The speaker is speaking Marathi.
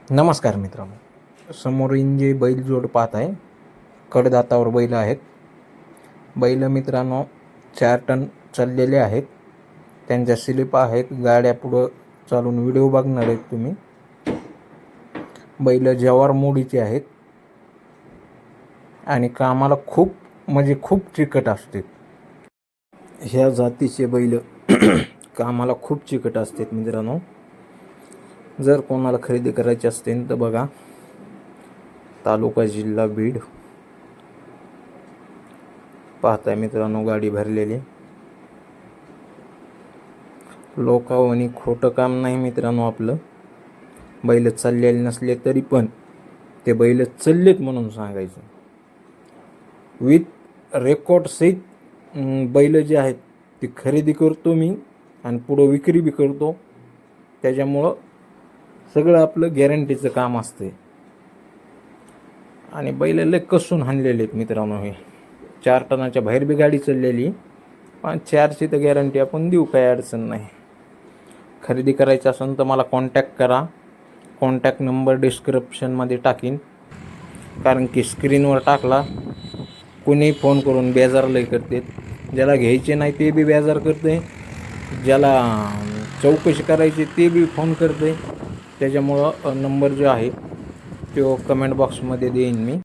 नमस्कार मित्रांनो, समोरील जे बैल जोड पाहत आहे, कडदातावर बैल आहेत. बैल मित्रांनो 4 टन चाललेले आहेत. त्यांच्या स्लिप आहेत. गाड्या पुढं चालून व्हिडिओ बघणार आहेत तुम्ही. बैल जवार मोडीचे आहेत आणि कामाला खूप चिकट असते. ह्या जातीचे बैल कामाला खूप चिकट असतात मित्रांनो. जर कोणाला खरेदी करायची असतील तर बघा, तालुका जिल्हा बीड. पाहताय मित्रांनो गाडी भरलेली. लोकांनी खोटं काम नाही मित्रांनो आपलं. बैल चाललेले नसले तरी पण ते बैल चाललेत म्हणून सांगायचं. विथ रेकॉर्ड सहित बैल जे आहेत ती खरेदी करतो मी आणि पुढं विक्री बी करतो. त्याच्यामुळं सगळं आपलं गॅरंटीचं काम असते. आणि बैल लय कसून हाणलेले आहेत मित्रांनो. हे 4 टनाच्या बाहेर बी गाडी चाललेली, पण 4ची तर गॅरंटी आपण देऊ, काही अडचण नाही. खरेदी करायचं असेल तर मला कॉन्टॅक्ट करा. कॉन्टॅक्ट नंबर डिस्क्रिप्शनमध्ये टाकीन, कारण की स्क्रीनवर टाकला कोणी फोन करून बेजार लय करते. ज्याला घ्यायचे नाही ते बी बेजार करते, ज्याला चौकशी करायची ते बी फोन करते. त्याच्यामुळं नंबर जो आहे तो कमेंट बॉक्समध्ये देईन मी.